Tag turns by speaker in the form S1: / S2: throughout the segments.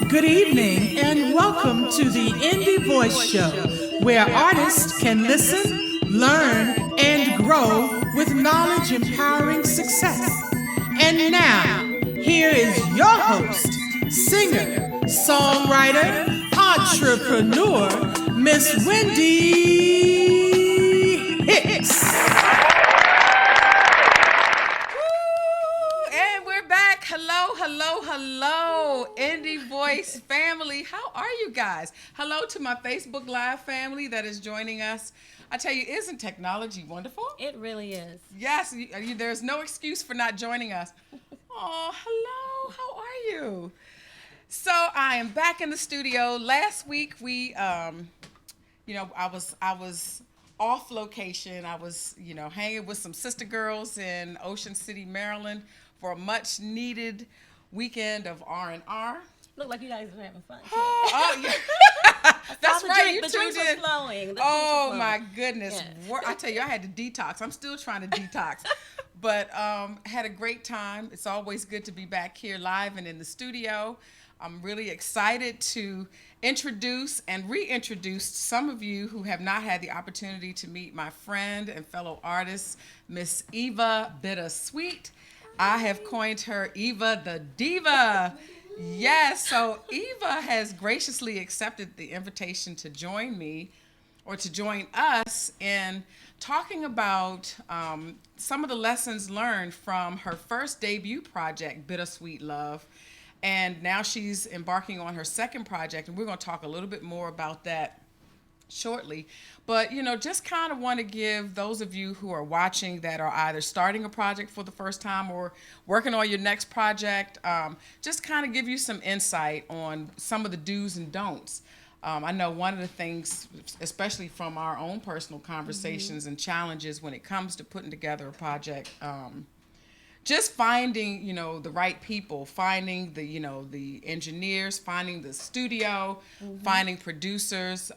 S1: Good evening and welcome to the Indie Voice Show, where artists can listen, learn, and grow with knowledge empowering success. And now, here is your host, singer, songwriter, entrepreneur, Miss Wendy Hicks.
S2: Hello, Indie Voice family. How are you guys? Hello to my Facebook Live family that is joining us. I tell you, isn't technology wonderful?
S3: It really is.
S2: Yes, there's no excuse for not joining us. Oh, hello. How are you? So I am back in the studio. Last week I was off location. I was, hanging with some sister girls in Ocean City, Maryland, for a much needed weekend of R&R.
S3: Look like you guys were having fun.
S2: Oh yeah. That's right.
S3: The drinks were flowing.
S2: My goodness. Yes. I tell you, I had to detox. I'm still trying to detox. But had a great time. It's always good to be back here live and in the studio. I'm really excited to introduce and reintroduce some of you who have not had the opportunity to meet my friend and fellow artist, Miss Eva Bittersweet. I have coined her Eva the Diva. Yes, so Eva has graciously accepted the invitation to join me, or to join us, in talking about some of the lessons learned from her first debut project, Bittersweet Love. And now she's embarking on her second project, and we're going to talk a little bit more about that shortly. But, just kind of want to give those of you who are watching that are either starting a project for the first time or working on your next project, just kind of give you some insight on some of the do's and don'ts. I know one of the things, especially from our own personal conversations and challenges when it comes to putting together a project, just finding, the right people, finding the engineers, finding the studio, finding producers,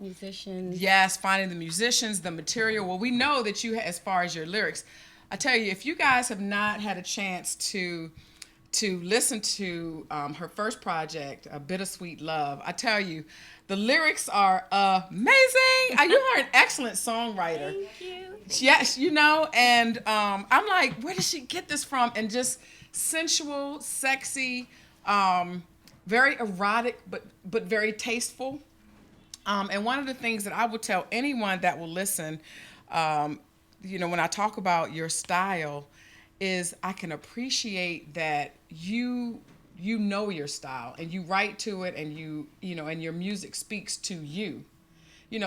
S3: musicians.
S2: Yes, finding the musicians, the material. Well, we know that you, as far as your lyrics, I tell you, if you guys have not had a chance to listen to her first project, Bittersweet Love, I tell you, the lyrics are amazing. You are an excellent songwriter.
S3: Thank you.
S2: Yes, and I'm like, where did she get this from? And just sensual, sexy, very erotic, but very tasteful. And one of the things that I would tell anyone that will listen, when I talk about your style, is I can appreciate that you know your style and you write to it, and and your music speaks to you.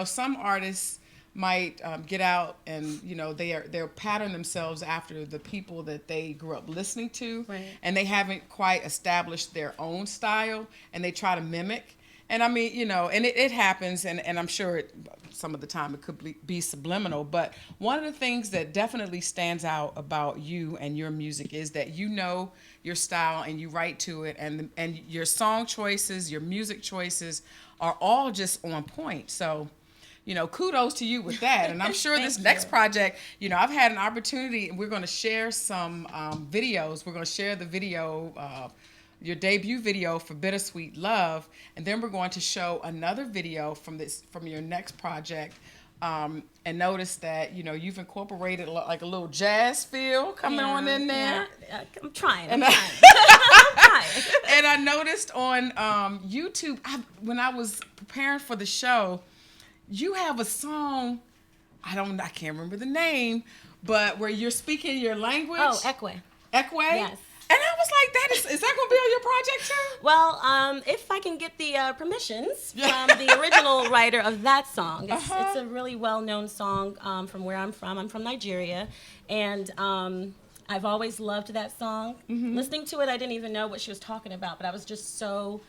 S2: Some artists might get out and they'll pattern themselves after the people that they grew up listening to,
S3: right,
S2: and they haven't quite established their own style, and they try to mimic. And I mean, and it happens, and I'm sure some of the time it could be subliminal, but one of the things that definitely stands out about you and your music is that you know your style and you write to it, and your song choices, your music choices are all just on point. So, kudos to you with that. And I'm sure this next project, I've had an opportunity, and we're going to share some videos. We're going to share the video, your debut video for Bittersweet Love, and then we're going to show another video from your next project, and notice that you've incorporated like a little jazz feel coming on in there.
S3: Yeah. I'm trying.
S2: I'm
S3: trying.
S2: And I noticed on YouTube, when I was preparing for the show, you have a song, I can't remember the name, but where you're speaking your language.
S3: Oh, Ekwe.
S2: Ekwe?
S3: Yes.
S2: And I was like, is that going to be on your project too?
S3: Well, if I can get the permissions from the original writer of that song. It's a really well-known song from where I'm from. I'm from Nigeria, and I've always loved that song. Listening to it, I didn't even know what she was talking about, but I was just so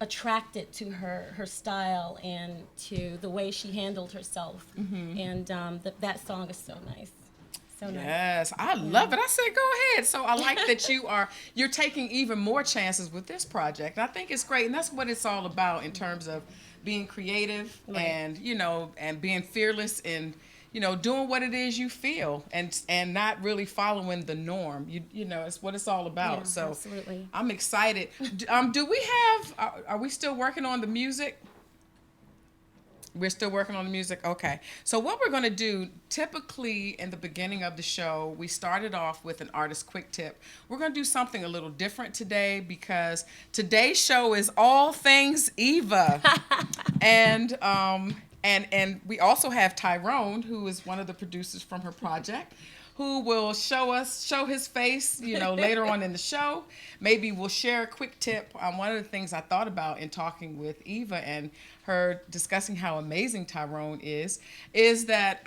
S3: attracted to her style and to the way she handled herself. And that song is so nice. So nice.
S2: Yes, I love it. I said, go ahead. So I like that you're taking even more chances with this project. I think it's great, and that's what it's all about in terms of being creative, right, and and being fearless in doing what it is you feel and not really following the norm. It's what it's all about.
S3: Yeah,
S2: so
S3: absolutely.
S2: I'm excited. Do we have, are we still working on the music? We're still working on the music? Okay. So what we're going to do, typically in the beginning of the show, we started off with an artist quick tip. We're going to do something a little different today because today's show is all things Eva. and we also have Tyrone, who is one of the producers from her project, who will show his face, later on in the show. Maybe we'll share a quick tip. One of the things I thought about in talking with Eva and her discussing how amazing Tyrone is that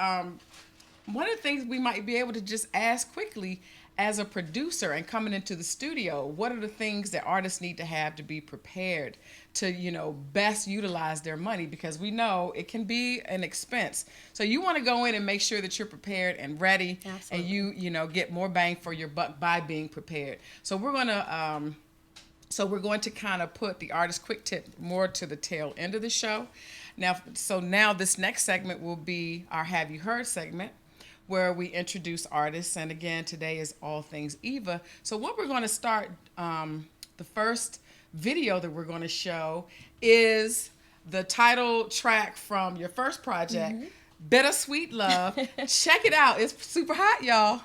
S2: one of the things we might be able to just ask quickly as a producer and coming into the studio, what are the things that artists need to have to be prepared to, best utilize their money? Because we know it can be an expense. So you want to go in and make sure that you're prepared and ready. Absolutely. And you get more bang for your buck by being prepared. So we're going to kind of put the artist quick tip more to the tail end of the show. Now this next segment will be our Have You Heard segment, where we introduce artists. And again, today is all things Eva. So what we're going to start, the first video that we're going to show is the title track from your first project, Bittersweet Love. Check it out. It's super hot, y'all.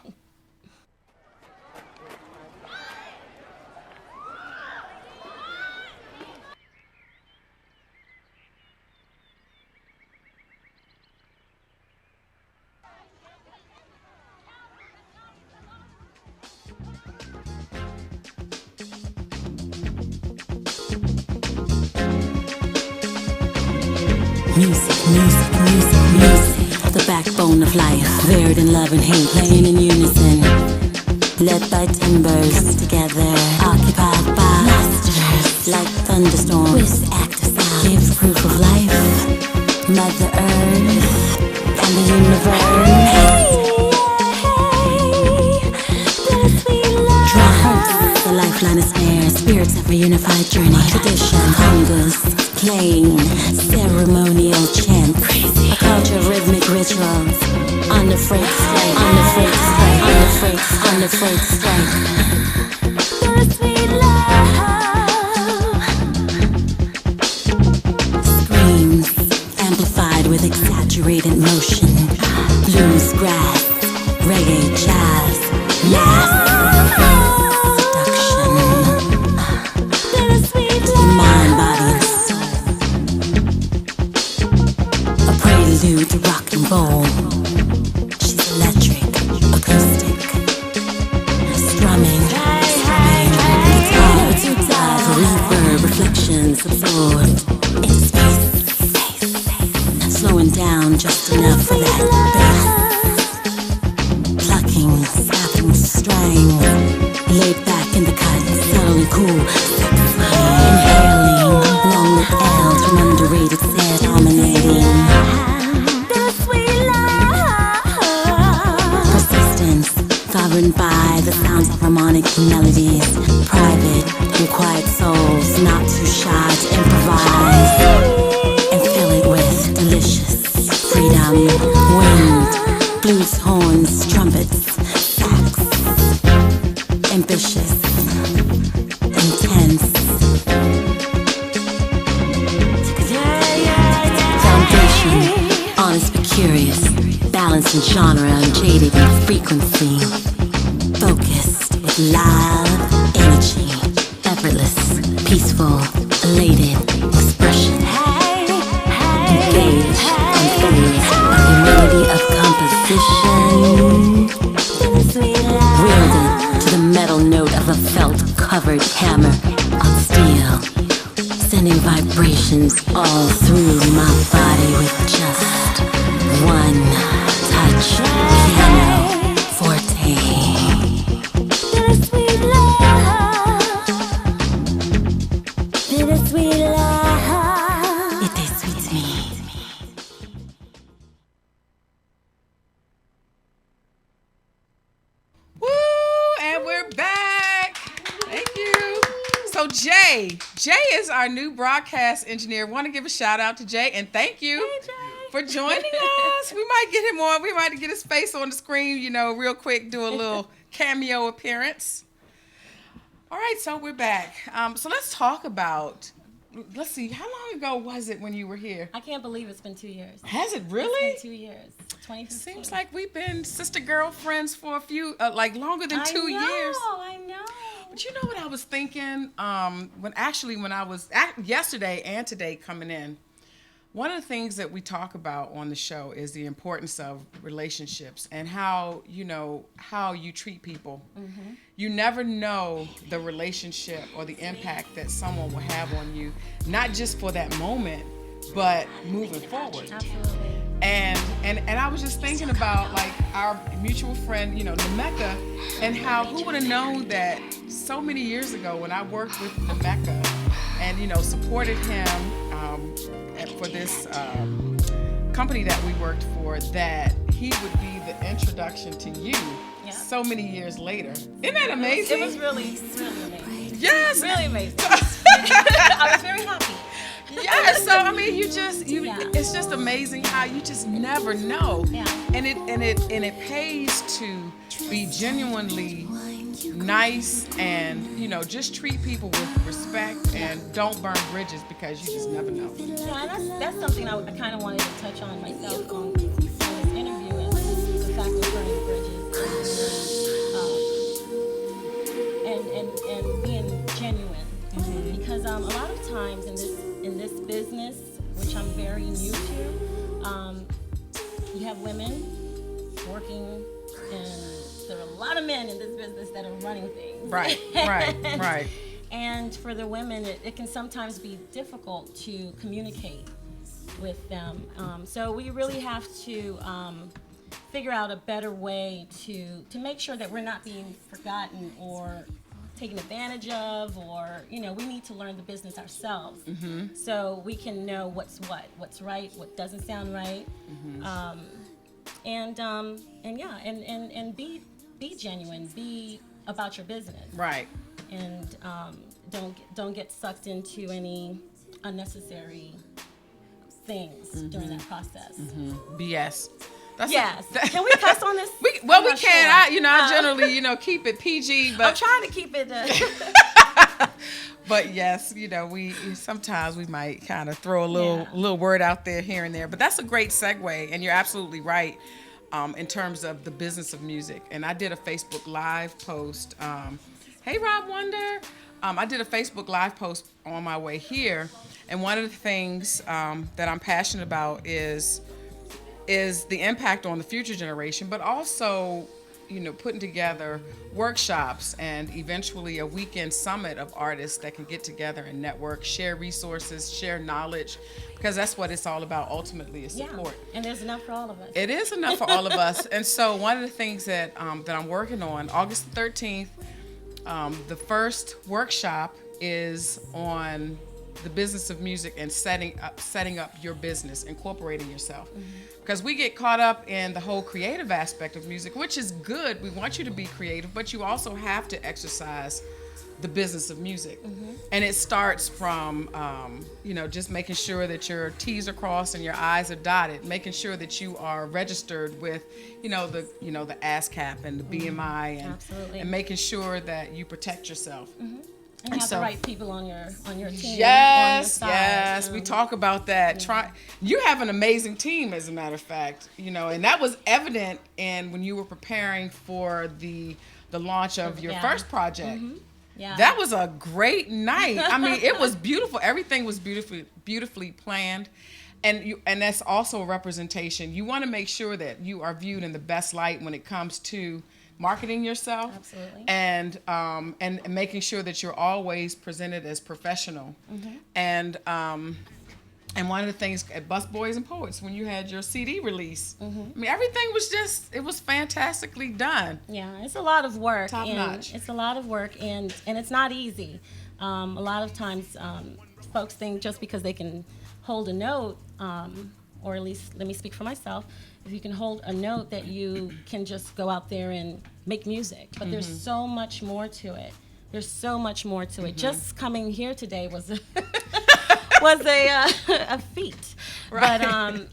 S4: Music, the backbone of life, varied in love and hate, playing in unison, led by timbers, come together, occupied by masters, like thunderstorms, with active sound, give proof of life, Mother Earth, and the universe. Draw hearts, the lifeline is snare, spirits of a unified journey, tradition, congas, plain, ceremonial chant, a culture of rhythmic rituals, unafraid strike, unafraid strike, unafraid strike. Bittersweet love. Screams, amplified with exaggerated motion, blues, grass, reggae, jazz, mass. To rock and roll, she's electric, acoustic, strumming, guitar to dive, reverb, reflections absorbed into space, slowing down just enough for that bass, plucking, snapping strings, laid back in the cut, subtle and cool, inhaling, long-lit L's from underrated set, dominating. Governed by the sounds of harmonic melodies, private and quiet souls, not too shy to improvise and fill it with delicious freedom, wind, blues, horns, trumpets, sax, ambitious, intense, foundation, honest but curious, balance in genre, unjaded in frequency, focused with live energy, effortless, peaceful, elated expression, engaged, unfazed by humility of composition, wielded to the metal note of a felt-covered hammer on steel, sending vibrations all through my body with just one touch, piano, forte. Bittersweet love, bittersweet love. It tastes sweet to me.
S2: Woo! And we're back. Thank you. So Jay is our new broadcast engineer. Want to give a shout out to Jay and thank you.
S3: Hey, Jay.
S2: for joining us. We might get him on. We might get his face on the screen, real quick, do a little cameo appearance. All right, so we're back. So let's talk about, let's see, how long ago was it when you were here?
S3: I can't believe it's been 2 years.
S2: Has it really?
S3: It's been 2 years. 2015.
S2: Seems like we've been sister girlfriends for a few, longer than 2 years.
S3: I know.
S2: But you know what I was thinking? When I was yesterday and today coming in, one of the things that we talk about on the show is the importance of relationships and how you treat people. Mm-hmm. You never know the relationship or the impact that someone will have on you, not just for that moment, but moving forward.
S3: Absolutely.
S2: And I was just thinking about like our mutual friend, Nemeka, and how who would have known that so many years ago when I worked with Nemeka and supported him for this company that we worked for, that he would be the introduction to you so many years later. Isn't that amazing?
S3: It was really, really amazing.
S2: Yes,
S3: really amazing. I was very happy.
S2: Yeah, so I mean, it's just amazing how you just never know.
S3: Yeah.
S2: And it pays to be genuinely nice and just treat people with respect and don't burn bridges, because you just never know.
S3: Yeah, and that's something I kind of wanted to touch on myself on this interview, is the fact of burning bridges and being genuine. Mm-hmm. Because a lot of times in this business, which I'm very new to, you have women working, and there are a lot of men in this business that are running things.
S2: Right.
S3: And for the women, it can sometimes be difficult to communicate with them. So we really have to figure out a better way to make sure that we're not being forgotten or taken advantage of, or we need to learn the business ourselves, mm-hmm. so we can know what's right, what doesn't sound right, mm-hmm. And be genuine, be about your business,
S2: right,
S3: and don't get sucked into any unnecessary things mm-hmm. during that process.
S2: Mm-hmm. BS.
S3: Yes. Can we cuss on this?
S2: We can. Sure. I generally, keep it PG, but
S3: I'm trying to keep it.
S2: But yes, we sometimes we might kind of throw a little word out there here and there. But that's a great segue, and you're absolutely right in terms of the business of music. And I did a Facebook Live post. Hey, Rob Wonder. I did a Facebook Live post on my way here, and one of the things that I'm passionate about is the impact on the future generation, but also, putting together workshops and eventually a weekend summit of artists that can get together and network, share resources, share knowledge, because that's what it's all about ultimately, is support.
S3: Yeah, and there's enough for all of us.
S2: It is enough for all of us. And so one of the things that I'm working on, August 13th, the first workshop is on the business of music and setting up your business, incorporating yourself. Mm-hmm. Because we get caught up in the whole creative aspect of music, which is good. We want you to be creative, but you also have to exercise the business of music. Mm-hmm. And it starts from, just making sure that your T's are crossed and your I's are dotted, making sure that you are registered with, the ASCAP and the
S3: mm-hmm.
S2: BMI,
S3: Absolutely.
S2: and making sure that you protect yourself. Mm-hmm.
S3: And have the right people on your team.
S2: Yes, we talk about that. Yeah. You have an amazing team, as a matter of fact, and that was evident when you were preparing for the launch of your first project. Mm-hmm. Yeah. That was a great night. I mean, it was beautiful. Everything was beautifully planned. And that's also a representation. You want to make sure that you are viewed in the best light when it comes to marketing yourself.
S3: Absolutely.
S2: And making sure that you're always presented as professional. Mm-hmm. And one of the things at Bus Boys and Poets, when you had your CD release, mm-hmm. I mean, everything was it was fantastically done.
S3: Yeah, it's a lot of work.
S2: Top notch.
S3: It's a lot of work, and it's not easy. A lot of times folks think just because they can hold a note, or at least let me speak for myself, if you can hold a note, that you can just go out there and make music. But mm-hmm. there's so much more to it. There's so much more to it. Mm-hmm. Just coming here today was a feat.
S2: Right.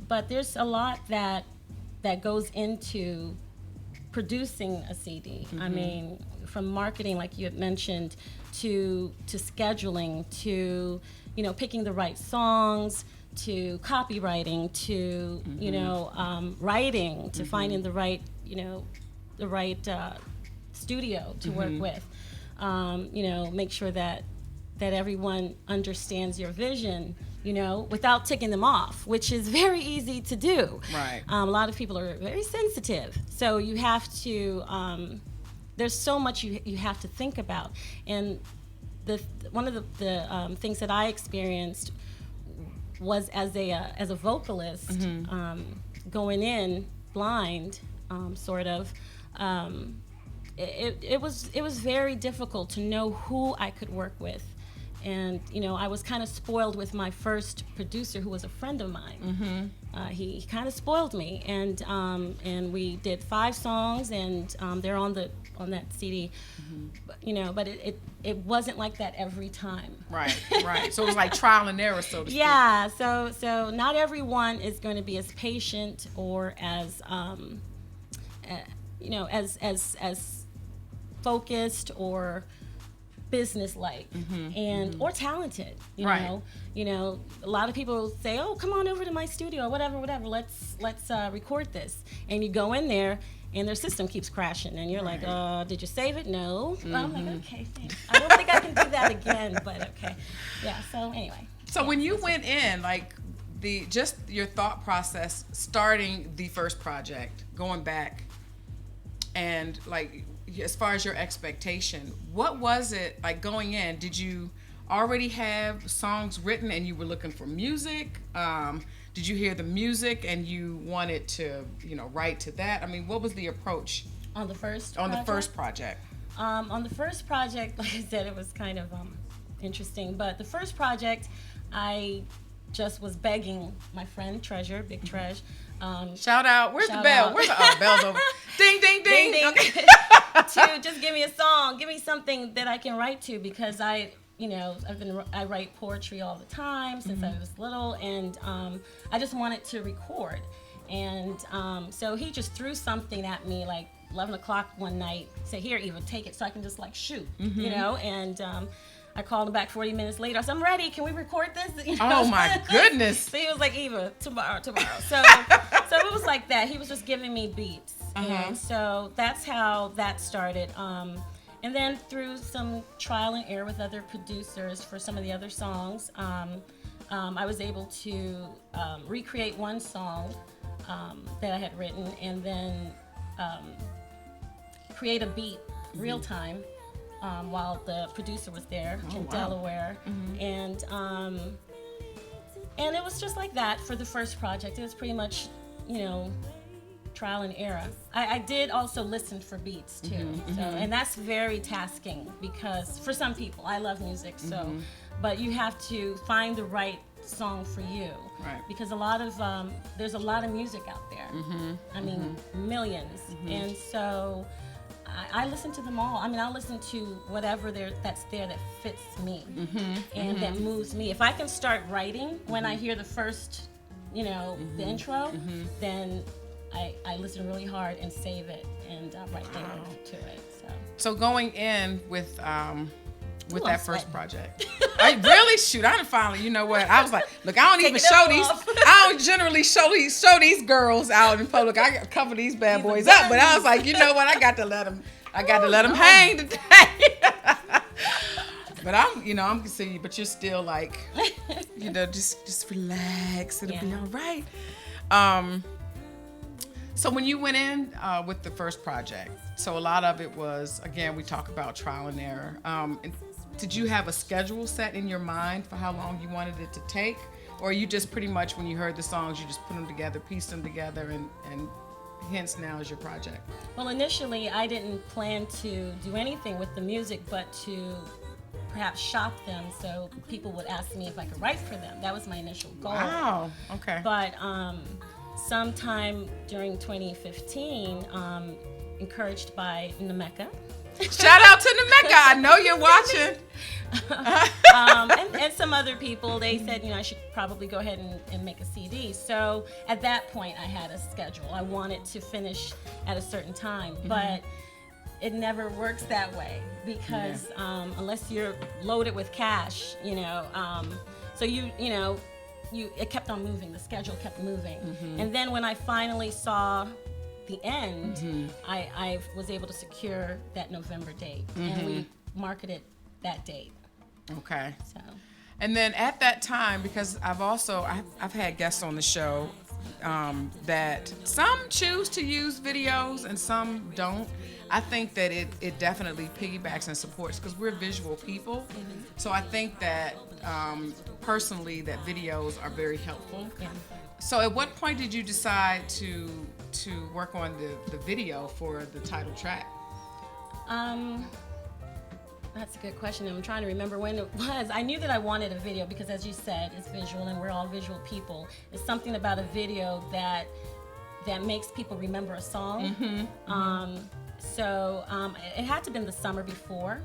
S3: But there's a lot that goes into producing a CD. I mean, from marketing, like you had mentioned, to scheduling, to picking the right songs, to copywriting, to writing, to finding the right studio to work with. Make sure that everyone understands your vision, without ticking them off, which is very easy to do.
S2: Right.
S3: A lot of people are very sensitive, so you have to. There's so much you have to think about, and one of the things that I experienced was as a vocalist, going in blind, sort of. It was very difficult to know who I could work with. And I was kind of spoiled with my first producer, who was a friend of mine. He kind of spoiled me, and we did 5 songs, and they're on that CD. But it wasn't like that every time.
S2: Right. So it was like trial and error, so to speak.
S3: Yeah. So not everyone is going to be as patient or as as focused or business-like or talented, you know. A lot of people say, "Oh, come on over to my studio, whatever. Let's record this." And you go in there, and their system keeps crashing, and you're like, "Did you save it?" No. I'm like, "Okay, thanks. I don't think I can do that again, but okay." Yeah. So anyway.
S2: So when you went in, like just your thought process, starting the first project, going back, and like, as far as your expectation, what was it like going in? Did you already have songs written and you were looking for music? Did you hear the music and you wanted to, write to that? I mean, what was the approach
S3: on the first
S2: project?
S3: On the first project, like I said, it was kind of interesting. But the first project, I just was begging my friend Treasure, Big Treasure.
S2: Shout out. Where's the bell? Where's the bell's over? Ding, ding, ding.
S3: Ding, ding.
S2: Okay.
S3: To just give me a song, give me something that I can write to, because I write poetry all the time since I was little, and I just wanted to record. And so he just threw something at me like 11 o'clock one night, said, "Here, Eva, take it so I can just like shoot," and I called him back 40 minutes later. I said, "I'm ready. Can we record this?"
S2: Oh my goodness.
S3: So he was like, "Eva, tomorrow." So it was like that. He was just giving me beats. And so that's how that started. And then through some trial and error with other producers for some of the other songs, I was able to recreate one song that I had written, and then create a beat real time while the producer was there in Delaware. And it was just like that for the first project. It was pretty much, trial and error. I did also listen for beats too, and that's very tasking, because for some people, I love music, so but you have to find the right song for you,
S2: right?
S3: Because there's a lot of music out there. I mean, millions, and so I listen to them all. I mean, I'll listen to whatever that's there that fits me and that moves me. If I can start writing when I hear the first, the intro, then I listen really hard and save it and write lyrics to it.
S2: So going in with that first project, I really shoot. I didn't finally, you know what? I was like, look, I don't even show these. I don't generally show these girls out in public. I cover these bad boys up, but I was like, you know what? I got to let them hang today. But I'm considering, but you're still like, just relax. It'll be all right. So when you went in with the first project, so a lot of it was, again, we talk about trial and error. Did you have a schedule set in your mind for how long you wanted it to take? Or you just pretty much, when you heard the songs, you just put them together, pieced them together, and hence now is your project?
S3: Well, initially, I didn't plan to do anything with the music, but to perhaps shop them so people would ask me if I could write for them. That was my initial goal.
S2: Wow, okay.
S3: But sometime during 2015, encouraged by Nemeka.
S2: Shout out to Nemeka. I know you're watching.
S3: And with some other people, they said, I should probably go ahead and make a CD. So at that point, I had a schedule. I wanted to finish at a certain time, but it never works that way because unless you're loaded with cash, so it kept on moving. The schedule kept moving. And then when I finally saw the end, I was able to secure that November date, and we marketed that date.
S2: Okay.
S3: So.
S2: And then at that time, because I've had guests on the show that some choose to use videos and some don't. I think that it definitely piggybacks and supports because we're visual people. So I think that personally that videos are very helpful.
S3: Yeah.
S2: So at what point did you decide to work on the video for the title track?
S3: That's a good question. I'm trying to remember when it was. I knew that I wanted a video because, as you said, it's visual and we're all visual people. It's something about a video that makes people remember a song. So it had to have been the summer before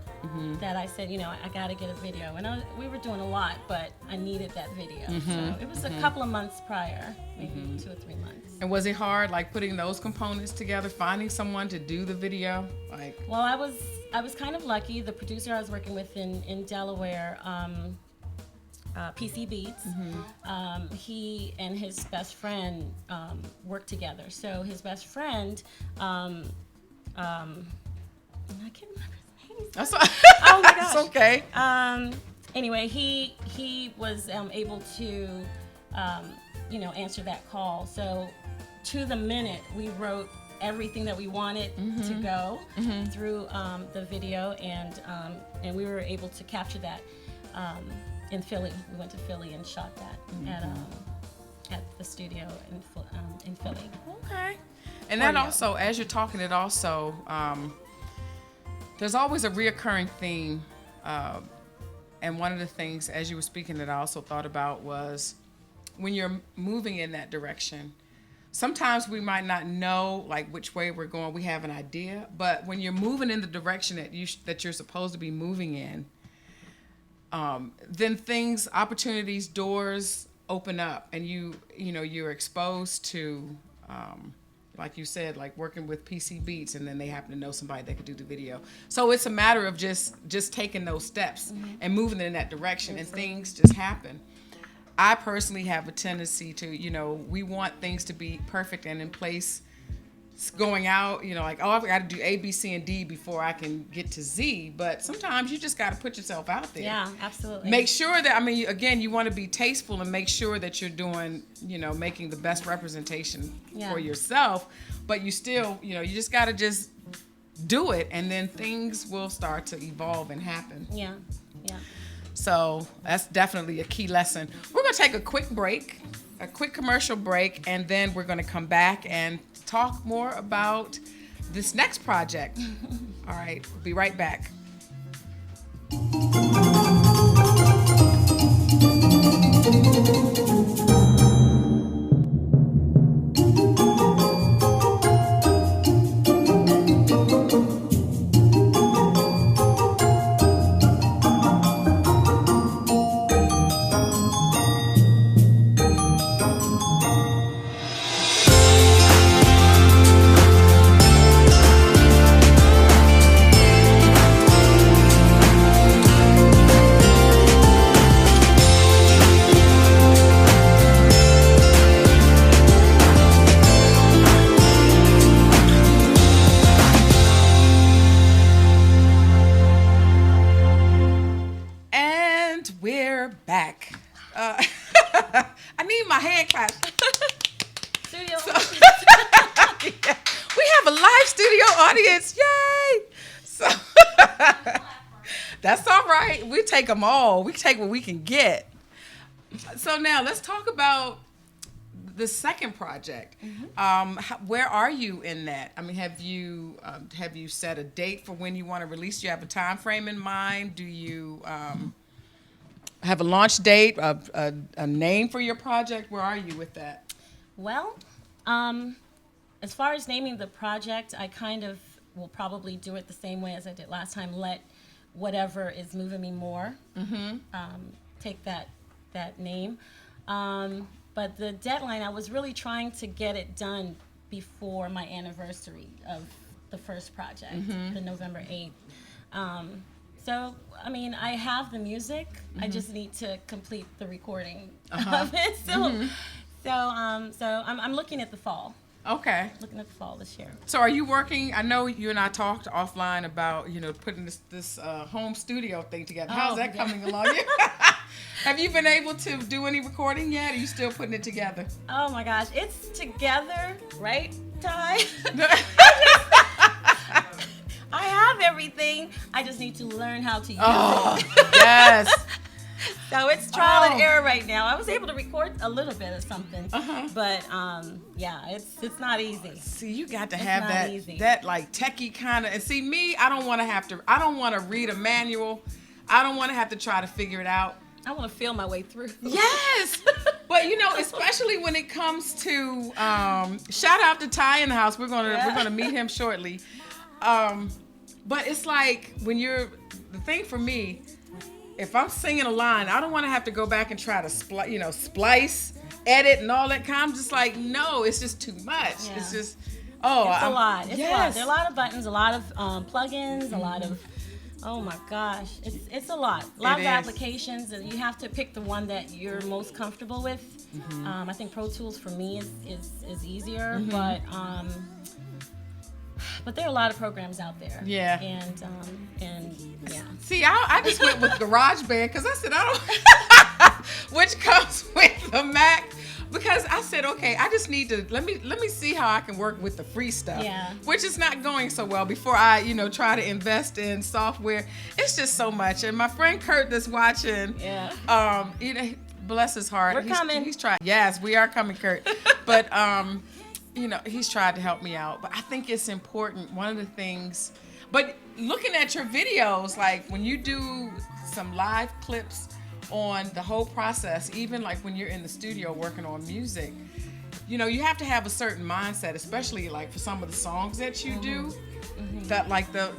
S3: that I said, I got to get a video. And we were doing a lot, but I needed that video. So it was a couple of months prior, maybe 2 or 3 months.
S2: And was it hard, like putting those components together, finding someone to do the video?
S3: Well, I was kind of lucky. The producer I was working with in Delaware, PC Beats, he and his best friend worked together. So his best friend, I can't remember his name.
S2: That's
S3: oh my gosh.
S2: It's okay.
S3: Anyway, he was able to, answer that call. So to the minute, we wrote everything that we wanted to go through the video, and we were able to capture that in Philly. We went to Philly and shot that at the studio in Philly.
S2: Okay. And that also, as you're talking, it also, there's always a reoccurring theme. And one of the things, as you were speaking, that I also thought about was when you're moving in that direction, sometimes we might not know which way we're going. We have an idea, but when you're moving in the direction that you're supposed to be moving in, then opportunities, doors open up, and you're exposed to, like you said, like working with PC Beats, and then they happen to know somebody that could do the video. So it's a matter of just taking those steps and moving in that direction, and things just happen. I personally have a tendency to, we want things to be perfect and in place going out, I've got to do A, B, C, and D before I can get to Z. But sometimes you just got to put yourself out there.
S3: Yeah, absolutely.
S2: Make sure that, again, you want to be tasteful and make sure that you're doing, making the best representation for yourself. But you still, you just got to just do it, and then things will start to evolve and happen.
S3: Yeah.
S2: So that's definitely a key lesson. We're going to take a quick break, a quick commercial break, and then we're going to come back and talk more about this next project. All right, we'll be right back. Back. I need my hand clap.
S3: Studio.
S2: Yeah. We have a live studio audience. Yay! So that's all right. We take them all. We take what we can get. So now let's talk about the second project. Where are you in that? Have you set a date for when you want to release? Do you have a time frame in mind? Do you have a launch date, a name for your project? Where are you with that?
S3: Well, as far as naming the project, I kind of will probably do it the same way as I did last time. Let whatever is moving me more take that name. But the deadline, I was really trying to get it done before my anniversary of the first project, the November 8th. So, I mean, I have the music. I just need to complete the recording of it. So I'm looking at the fall.
S2: Okay.
S3: Looking at the fall this year.
S2: So are you working? I know you and I talked offline about, you know, putting this home studio thing together. How's that coming along? Have you been able to do any recording yet? Or are you still putting it together?
S3: Oh my gosh, it's together, right, Ty? I have everything. I just need to learn how to use it.
S2: Yes.
S3: So it's trial and error right now. I was able to record a little bit of something, but yeah, it's not easy.
S2: See, you got to have that like techie kind of. And see, me, I don't want to read a manual. I don't want to have to try to figure it out.
S3: I want to feel my way through.
S2: Yes. But you know, especially when it comes to shout out to Ty in the house. We're gonna meet him shortly. But it's like the thing for me, if I'm singing a line, I don't want to have to go back and try to splice, edit, and all that kind. I'm just like, no, it's just too much.
S3: Yeah.
S2: It's just,
S3: It's a lot. It's a lot. There are a lot of buttons, a lot of plugins, a lot of, oh my gosh, it's a lot. A lot of applications, and you have to pick the one that you're most comfortable with. I think Pro Tools for me is easier, but there are a lot of programs out there.
S2: Yeah.
S3: And yeah.
S2: See, I just went with GarageBand because I said I don't, which comes with the Mac, because I said, okay, I just need to let me see how I can work with the free stuff.
S3: Yeah.
S2: Which is not going so well before I try to invest in software. It's just so much. And my friend Kurt that's watching, bless his heart.
S3: We're coming.
S2: He's trying. Yes, we are coming, Kurt. But he's tried to help me out. But I think it's important. One of the things, but looking at your videos, like when you do some live clips on the whole process, even like when you're in the studio working on music, you have to have a certain mindset, especially like for some of the songs that you do. That like the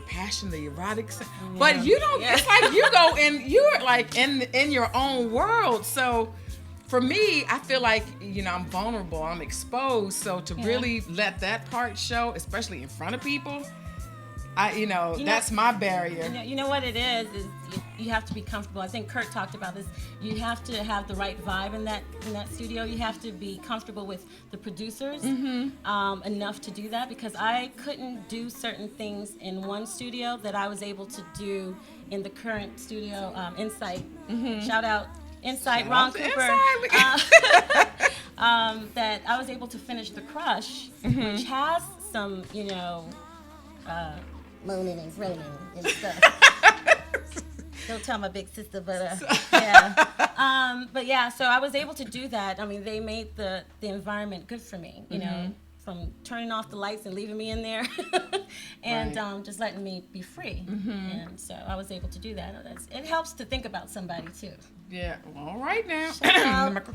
S2: passion, the erotic, but you don't. It's like you go in. You're like in your own world. So for me, I feel like I'm vulnerable. I'm exposed. So to really let that part show, especially in front of people, that's my barrier.
S3: You know what it is you have to be comfortable. I think Kurt talked about this. You have to have the right vibe in that studio. You have to be comfortable with the producers enough to do that, because I couldn't do certain things in one studio that I was able to do in the current studio, Insight. Shout out Insight, Ron Cooper. That I was able to finish The Crush, which has some, moaning and groaning and stuff. Don't tell my big sister, but yeah. But yeah, so I was able to do that. I mean, they made the environment good for me, from turning off the lights and leaving me in there, and just letting me be free. And so I was able to do that. It helps to think about somebody too.
S2: Yeah. Well, all right now.
S3: Shout out.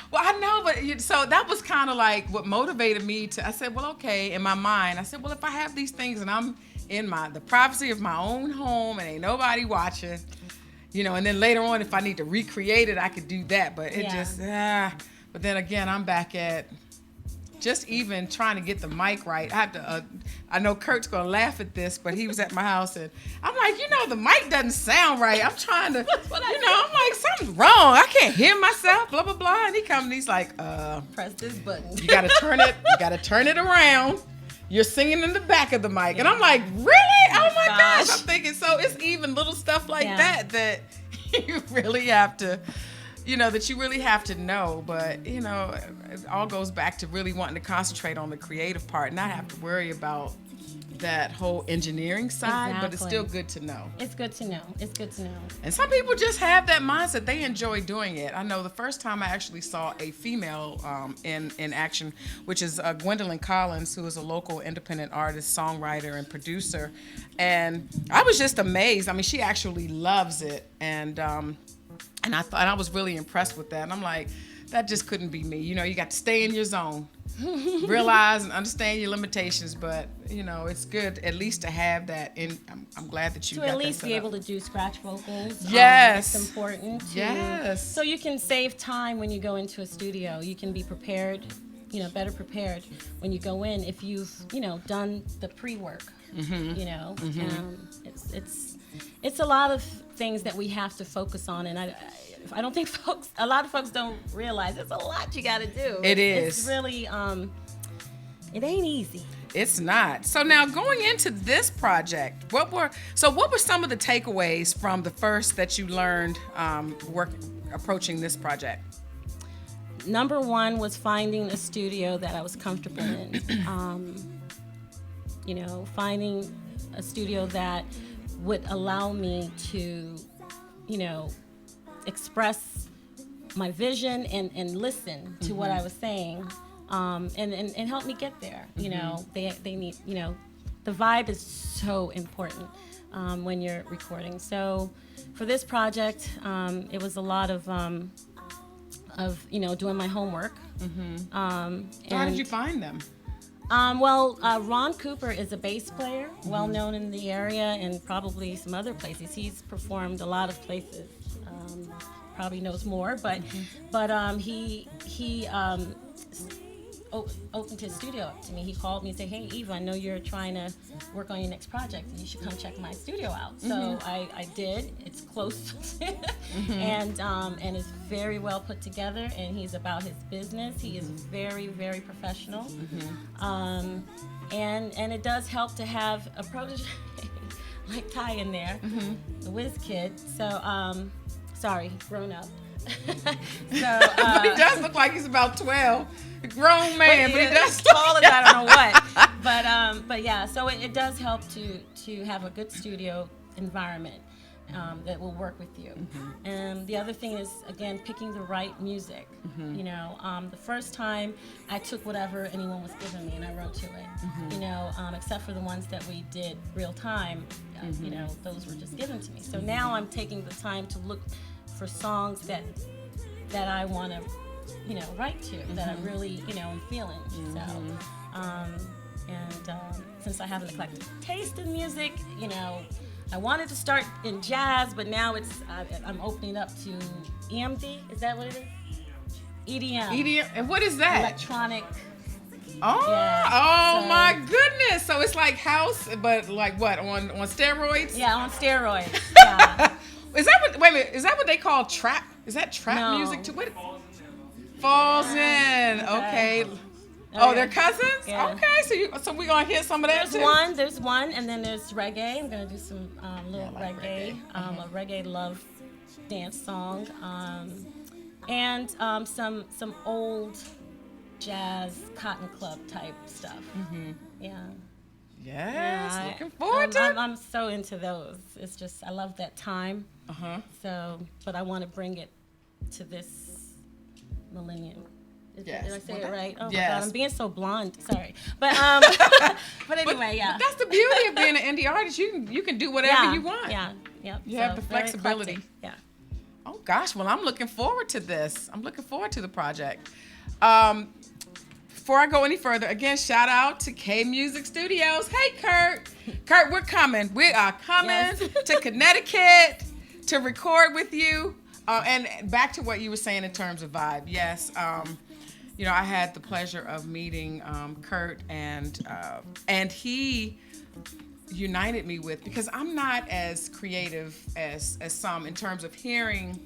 S2: Well, I know, but so that was kind of like what motivated me to. I said, well, okay, in my mind, I said, well, if I have these things and I'm in the privacy of my own home and ain't nobody watching, and then later on, if I need to recreate it, I could do that. But it just, but then again, I'm back at just even trying to get the mic right. I have to. I know Kurt's gonna laugh at this, but he was at my house and I'm like, the mic doesn't sound right. I'm trying to, I'm like, something's wrong. I can't hear myself. Blah blah blah. And he comes and he's like,
S3: press this button.
S2: You gotta turn it. You gotta turn it around. You're singing in the back of the mic, and I'm like, really? Oh my gosh! I'm thinking, so it's even little stuff like that you really have to. That you really have to know, but it all goes back to really wanting to concentrate on the creative part and not have to worry about that whole engineering side. But it's still good to know.
S3: It's good to know. It's good to know.
S2: And some people just have that mindset. They enjoy doing it. I know the first time I actually saw a female in action, which is Gwendolyn Collins, who is a local independent artist, songwriter, and producer. And I was just amazed. I mean, she actually loves it. And I thought I was really impressed with that. And I'm like, that just couldn't be me. You know, you got to stay in your zone, realize and understand your limitations. But you know, it's good at least to have that. I'm glad that you
S3: to
S2: got
S3: at least
S2: that
S3: be
S2: set up.
S3: able to do scratch vocals.
S2: Yes,
S3: it's important.
S2: Yes,
S3: so you can save time when you go into a studio. You can be prepared, you know, better prepared when you go in if you've, you know, done the pre-work. You know, it's a lot of things that we have to focus on, and I don't think a lot of folks don't realize it's a lot you got to do. It's really, it ain't easy.
S2: It's not. So now going into this project, what were some of the takeaways from the first that you learned approaching this project?
S3: Number one was finding a studio that I was comfortable in. You know, finding a studio that would allow me to, you know, express my vision and listen to what I was saying, and help me get there. You know, they need, you know, the vibe is so important when you're recording. So for this project, it was a lot of you know, doing my homework.
S2: How did you find them?
S3: Ron Cooper is a bass player, well known in the area and probably some other places. He's performed a lot of places. Probably knows more, but he opened his studio up to me. He called me and said, "Hey, Eva, I know you're trying to work on your next project. You should come check my studio out." So I did. It's close, and it's very well put together. And he's about his business. He is very, very professional. And it does help to have a protege like Ty in there, the whiz kid. So sorry, grown up.
S2: But he does look like he's about 12. A grown man, but he does
S3: tall as I don't know what. But yeah, so it does help to have a good studio environment that will work with you. And the other thing is, again, picking the right music. You know, the first time I took whatever anyone was giving me and I wrote to it. You know, except for the ones that we did real time. You know, those were just given to me. So now I'm taking the time to look for songs that I want to, you know, write to, that I really, you know, am feeling. So, since I have an eclectic taste in music, you know, I wanted to start in jazz, but now I'm opening up to EMD. Is that what it is? EDM.
S2: EDM, and what is that?
S3: Electronic.
S2: Oh,
S3: yeah, so,
S2: my goodness! So it's like house, but like what, on steroids?
S3: Yeah, on steroids. Yeah.
S2: Is that what? Wait a minute. Is that what they call trap? Is that trap music too? What? Falls in. Okay. Oh, they're cousins.
S3: Yeah.
S2: Okay, so we're gonna hear some of that too.
S3: There's one, and then there's reggae. I'm gonna do some little reggae, a reggae love dance song, and some old jazz cotton club type stuff. Yeah.
S2: Yes,
S3: Yeah,
S2: looking forward to it.
S3: I'm so into those. It's just, I love that time. So, but I want to bring it to this millennium.
S2: Yes.
S3: Did I say it right? Oh
S2: yes.
S3: my God, I'm being so blonde. Sorry, but but anyway, yeah.
S2: But that's the beauty of being an indie artist. You can do whatever you want.
S3: Yeah, yep.
S2: You have the
S3: very
S2: flexibility.
S3: eclectic. Yeah.
S2: Oh gosh, well I'm looking forward to this. I'm looking forward to the project. Before I go any further, again, shout out to K Music Studios. Hey, Kurt. Kurt, we're coming. We are coming to Connecticut to record with you. And back to what you were saying in terms of vibe. Yes, you know, I had the pleasure of meeting Kurt, and he united me with, because I'm not as creative as some in terms of hearing.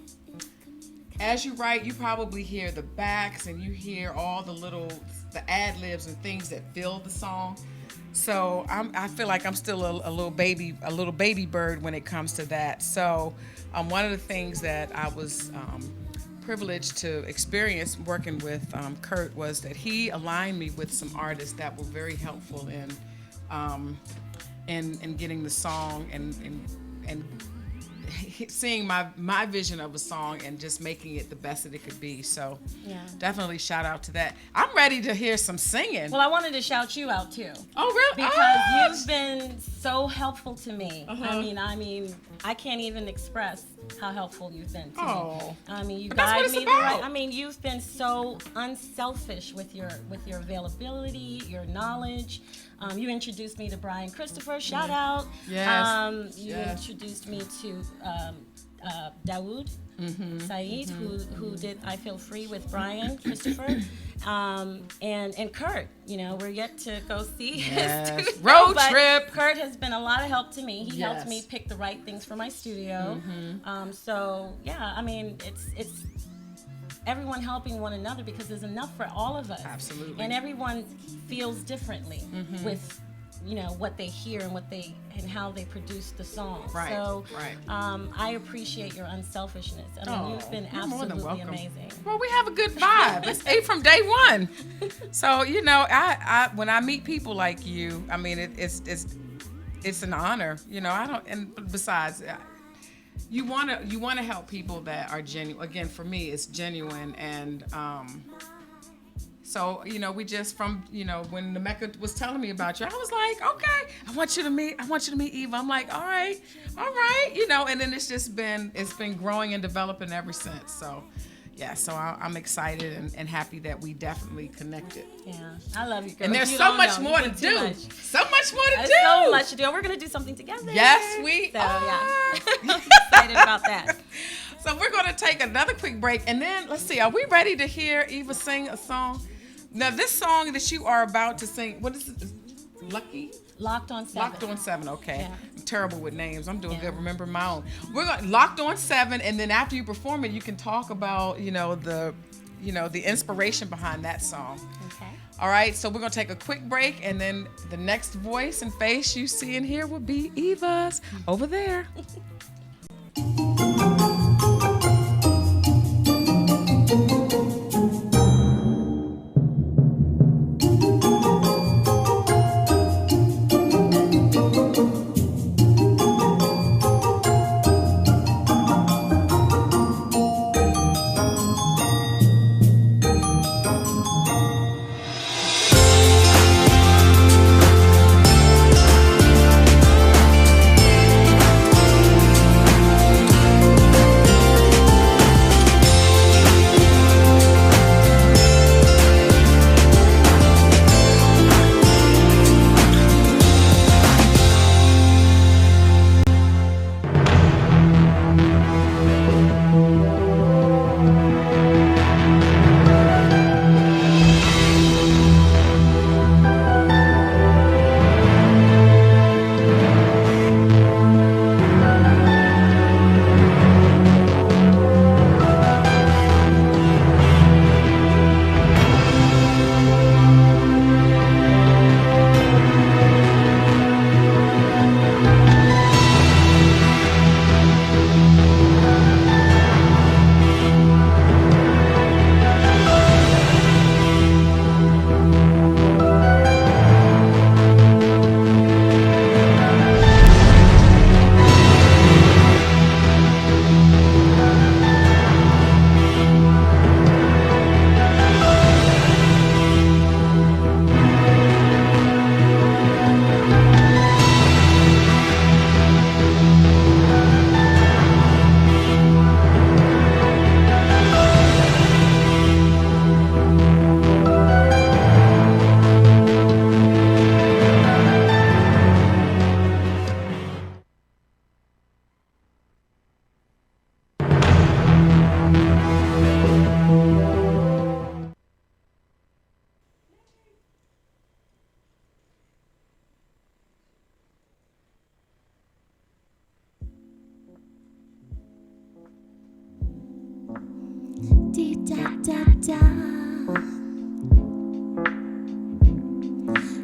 S2: As you write, you probably hear the backs and you hear all the ad-libs and things that fill the song. So I feel like I'm still a little baby bird when it comes to that. So one of the things that I was privileged to experience working with Kurt was that he aligned me with some artists that were very helpful in getting the song, and seeing my vision of a song and just making it the best that it could be. So definitely shout out to that. I'm ready to hear some singing.
S3: Well, I wanted to shout you out too.
S2: Oh, really?
S3: Because you've been so helpful to me. I mean, I can't even express how helpful you've been to me. I mean, you guide me the right. I mean, you've been so unselfish with your availability, your knowledge. You introduced me to Brian Christopher. Shout out.
S2: Yes.
S3: You introduced me to Dawood Saeed, who did I Feel Free with Brian Christopher, and Kurt. You know, we're yet to go see his studio,
S2: road trip.
S3: Kurt has been a lot of help to me. He helped me pick the right things for my studio. So yeah, I mean, it's everyone helping one another because there's enough for all of us.
S2: Absolutely.
S3: And everyone feels differently with, you know, what they hear and how they produce the song.
S2: Right.
S3: So I appreciate your unselfishness. I mean, you've been absolutely amazing.
S2: Well, we have a good vibe. It's A from day one. So, you know, I when I meet people like you, I mean, it's an honor. You know, and besides, you want to help people that are genuine. Again, for me, it's genuine. And so, you know, we just when Nemeka was telling me about you, I was like, okay, I want you to meet Eva. I'm like, all right, you know, and then it's been growing and developing ever since. So yeah, so I'm excited and happy that we definitely connected.
S3: Yeah, I love you, girl.
S2: And there's so much more to do. So much more to do.
S3: So much to do. And we're going to do something together.
S2: Yes, we
S3: so,
S2: are.
S3: Yeah. Excited about that.
S2: So we're going to take another quick break. And then, let's see, are we ready to hear Eva sing a song? Now, this song that you are about to sing, what is it? Lucky?
S3: Locked on 7.
S2: Locked on 7, okay.
S3: Yeah.
S2: I'm terrible with names. I'm doing good remembering my own. We're going Locked on 7, and then after you perform it, you can talk about, the inspiration behind that song.
S3: Okay.
S2: All right, so we're going to take a quick break, and then the next voice and face you see and hear will be Eva's over there.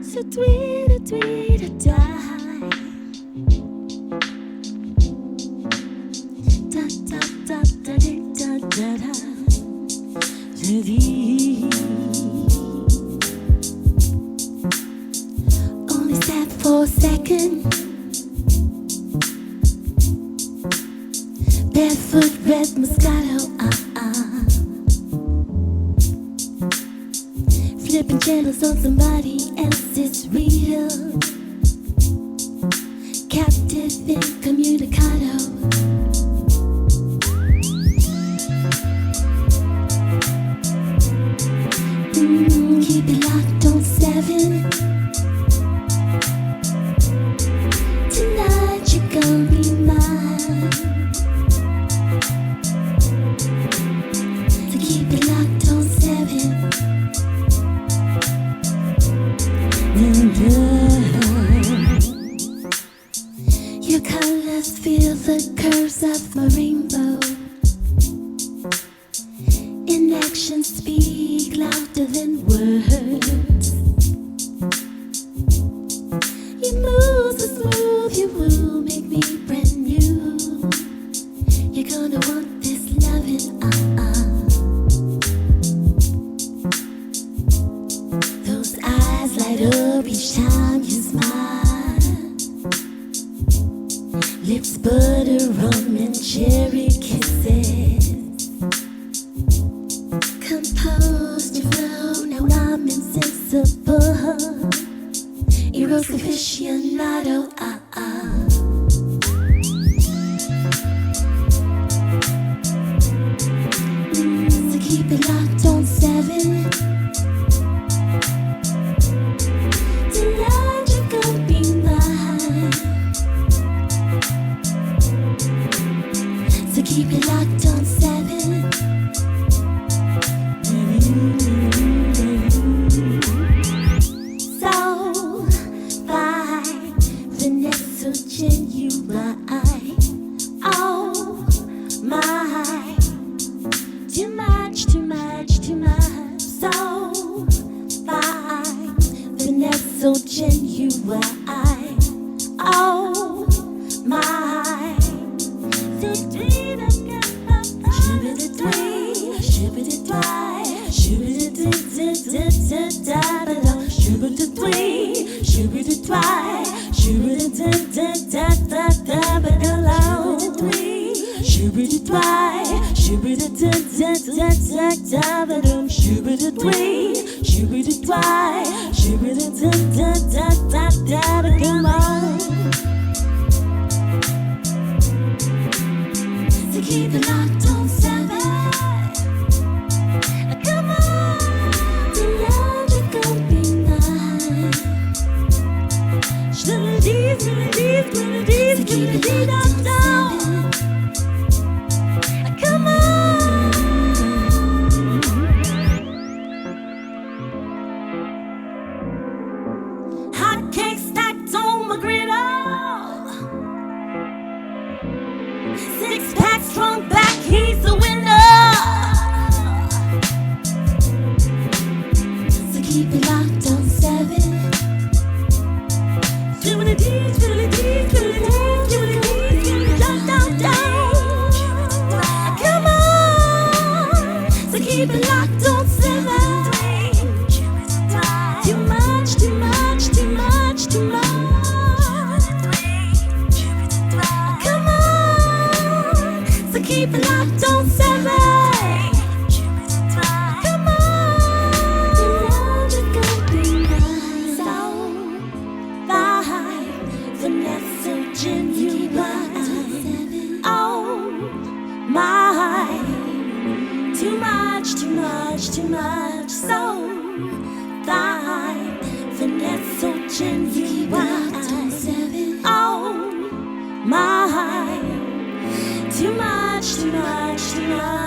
S4: So tweet-a-die. Da-da-da-da-da-da-da. Only sat for a second. Barefoot red Moscato, flipping channels on somebody else's reel. Captive incommunicado. Keep it locked on 7. Tonight you're gonna be mine. So keep it locked on 7. Your colors feel the curves of my rainbow. In action speak louder than words. Your moves are smooth, you will make me brand new. You're gonna want this loving, Those eyes light up each time you smile. Lips butter, rum and cherry kisses. Composed your flow, now I'm insensible. Eros aficionado, So keep it locked on 7. Tonight you're gonna be mine. So keep it locked on 7. So fine, Vanessa genuine. Oh my, too much, too much, too much. So fine, Vanessa genuine. Oh my, come on. So keep it locked on 7. Come on, tonight you're gonna be mine. So keep it locked on 7. Come on. Hot cake stacked on my griddle. 6 packs strung back, he's the winner. So keep it locked on 7. Doing it deep, doing it deep, doing it deep, doing it deep, doing it down, down, down. Come on. So keep it locked on 7. Too much, too much, too much, too much. Come on. So keep it locked on 7. Come on. Tonight you're gonna be mine. So fine, Vanessa genuine. Oh my, too much, too much, too much. So fine, Vanessa genuine. Oh my, too much, too much, too much.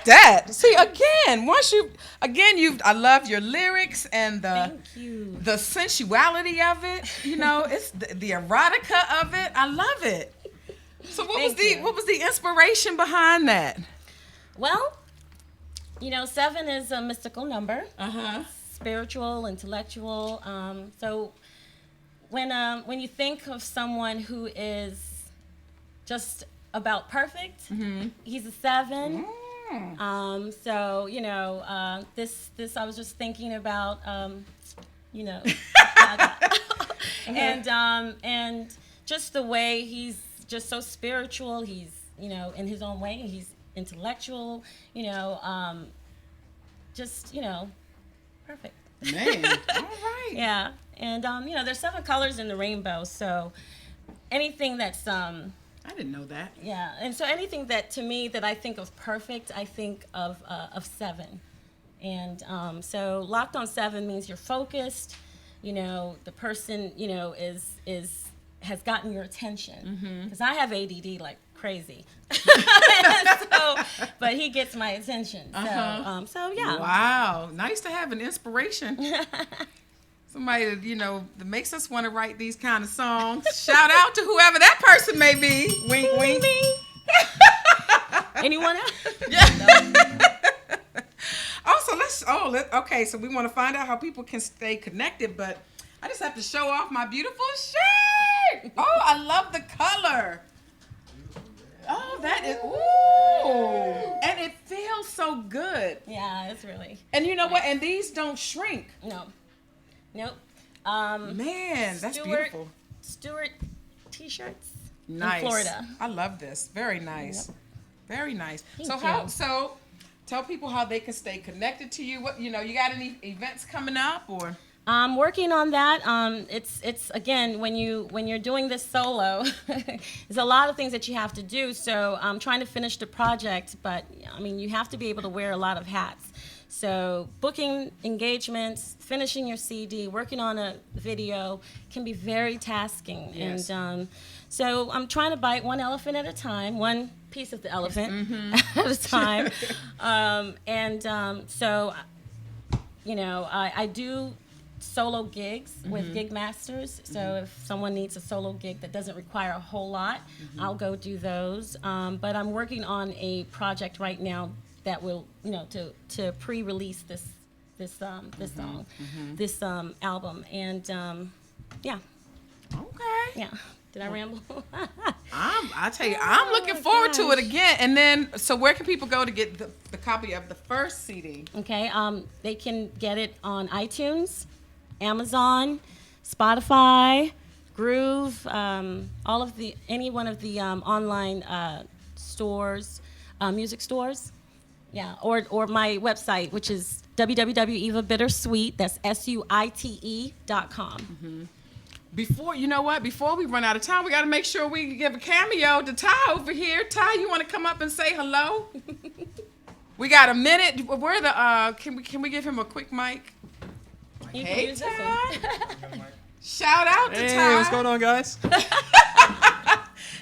S2: like that. See, again, I love your lyrics and
S3: Thank you.
S2: the sensuality of it. You know, it's the erotica of it. I love it. So what was the inspiration behind that?
S3: Well, 7 is a mystical number.
S2: Uh-huh.
S3: Spiritual, intellectual. So when you think of someone who is just about perfect, he's a 7. So this I was just thinking about, and just the way he's just so spiritual. He's in his own way. He's intellectual. Perfect.
S2: Man, all right.
S3: Yeah, and there's 7 colors in the rainbow. So anything that's
S2: I didn't know that.
S3: yeah, and so anything that to me that I think of perfect, I think of 7, and so locked on 7 means you're focused. The person has gotten your attention, because I have ADD like crazy. But he gets my attention. So yeah.
S2: Wow, nice to have an inspiration. Somebody that makes us want to write these kind of songs. Shout out to whoever that person may be. Wink, wink.
S3: Anyone else?
S2: Yeah. Okay. So we want to find out how people can stay connected, but I just have to show off my beautiful shirt. Oh, I love the color. Oh, that is, ooh. And it feels so good.
S3: Yeah, it's really.
S2: And you know what? And these don't shrink.
S3: No. Nope.
S2: Man, that's beautiful.
S3: Stewart t-shirts.
S2: Nice.
S3: In Florida.
S2: I love this. Very nice.
S3: Yep. Very
S2: nice.
S3: Thank you.
S2: So tell people how they can stay connected to you. What, you got any events coming up or?
S3: I'm working on that. It's again, when you're doing this solo, there's a lot of things that you have to do. So I'm trying to finish the project, but you have to be able to wear a lot of hats. So booking engagements, finishing your CD, working on a video can be very tasking.
S2: Yes.
S3: And so I'm trying to bite one elephant at a time, one piece of the elephant at a time. So I do solo gigs with gig masters. So if someone needs a solo gig that doesn't require a whole lot, I'll go do those. But I'm working on a project right now that will, to pre-release this song, this album, and yeah.
S2: Okay.
S3: Yeah. Did I ramble?
S2: I tell you, I'm looking forward to it again. And then, so where can people go to get the copy of the first CD?
S3: Okay. They can get it on iTunes, Amazon, Spotify, Groove, any one of the online stores, music stores. Yeah, or my website, which is www.evabittersweet, that's SUITE.com.
S2: Before we run out of time, we got to make sure we give a cameo to Ty over here. Ty, you want to come up and say hello? We got a minute. Where can we give him a quick mic?
S3: You
S2: Hey,
S3: can use this
S2: Ty.
S3: one.
S2: Shout out to
S5: Hey,
S2: Ty.
S5: what's going on, guys?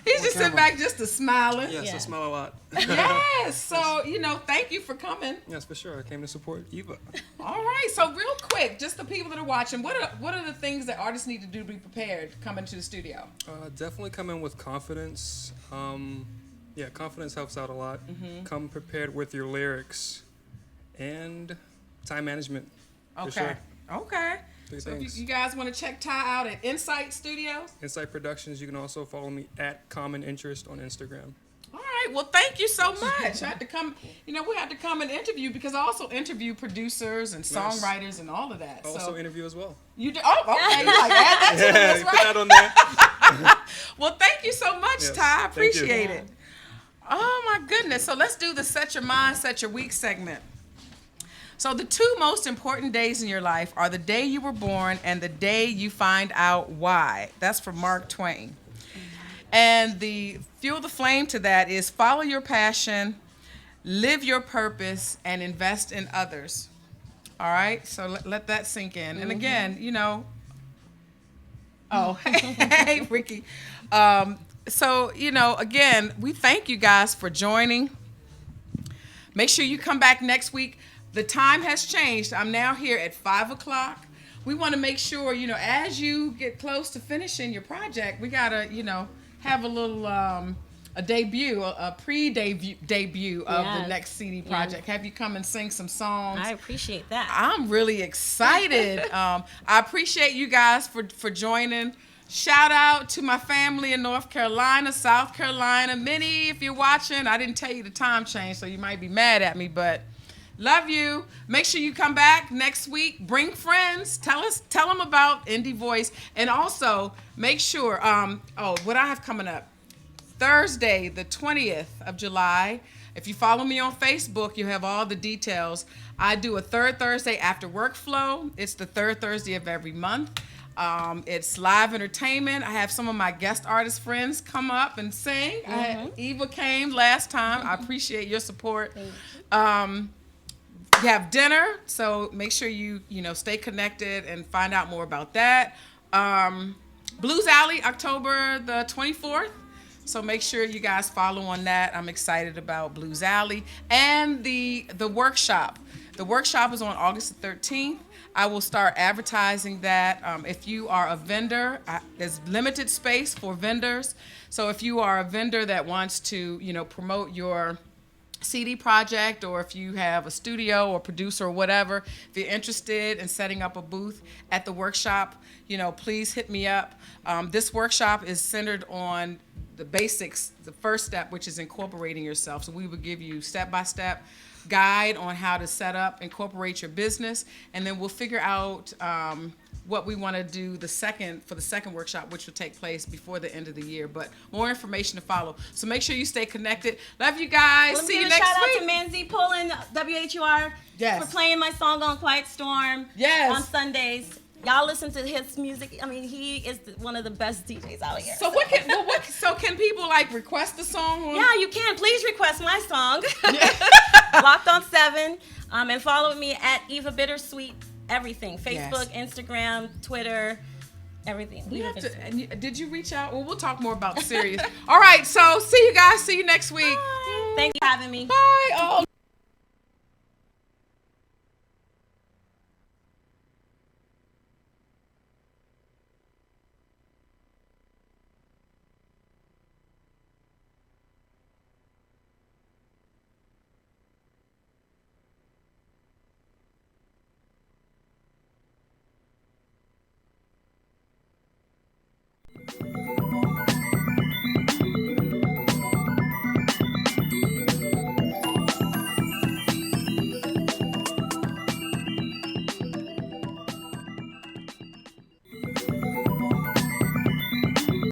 S2: He's just sitting back just smiling.
S5: Yes,
S3: Yeah.
S5: I smile a lot.
S2: Yes. So, thank you for coming.
S5: Yes, for sure. I came to support Eva.
S2: All right. So real quick, just the people that are watching, what are the things that artists need to do to be prepared coming to the studio?
S5: Definitely come in with confidence. Confidence helps out a lot. Come prepared with your lyrics and time management. For
S2: Okay.
S5: sure.
S2: Okay.
S5: Three
S2: So if
S5: things.
S2: you guys want to check Ty out at Insight Studios.
S5: Insight Productions. You can also follow me at Common Interest on Instagram.
S2: All right. Well, thank you so much. I had to come. We had to come and interview because I also interview producers and songwriters and all of that.
S5: I also interview as well.
S2: You do? Oh, okay. You like add that to the
S5: Yeah,
S2: list,
S5: put
S2: right?
S5: that on there.
S2: Well, thank you so much,
S5: Yes,
S2: Ty. I
S5: thank you.
S2: appreciate it. Oh my goodness. So let's do the Set Your Mind, Set Your Week segment. So the 2 most important days in your life are the day you were born and the day you find out why. That's from Mark Twain. And the fuel the flame to that is follow your passion, live your purpose, and invest in others. All right? So let that sink in. And again, oh, hey, Ricky. So, again, we thank you guys for joining. make sure you come back next week. The time has changed. I'm now here at 5 o'clock. We want to make sure, as you get close to finishing your project, we got to, have a little, a debut, a pre-debut of the next CD project. Have you come and sing some songs.
S3: I appreciate that.
S2: I'm really excited. I appreciate you guys for joining. Shout out to my family in North Carolina, South Carolina. Minnie, if you're watching, I didn't tell you the time change, so you might be mad at me, but love you. Make sure you come back next week. Bring friends. Tell them about Indie Voice. And also, make sure, what I have coming up. Thursday, the 20th of July. If you follow me on Facebook, you have all the details. I do a third Thursday after work flow. It's the third Thursday of every month. It's live entertainment. I have some of my guest artist friends come up and sing. Eva came last time. I appreciate your support. You have dinner, so make sure you stay connected and find out more about that. Blues Alley, October the 24th. So make sure you guys follow on that. I'm excited about Blues Alley and the workshop. The workshop is on August the 13th. I will start advertising that. If you are a vendor, there's limited space for vendors. So if you are a vendor that wants to, promote your CD project, or if you have a studio or producer or whatever, if you're interested in setting up a booth at the workshop, please hit me up. This workshop is centered on the basics, the first step, which is incorporating yourself. So we will give you step-by-step guide on how to set up, incorporate your business, and then we'll figure out what we want to do for the second workshop, which will take place before the end of the year. But more information to follow. So make sure you stay connected. Love you guys.
S3: Well,
S2: see you next week.
S3: Shout out to Manzi Pullen, WHUR, for playing my song on Quiet Storm on Sundays. Y'all listen to his music. I mean, he is one of the best DJs out here.
S2: So can people request a song?
S3: Yeah, you can. Please request my song. Locked on 7. And follow me at Eva Bittersweet. Everything. Facebook, Instagram, Twitter, everything.
S2: Did you reach out? Well, we'll talk more about the series. All right, so see you guys. See you next week.
S3: Bye. Thank you for having me.
S2: Bye.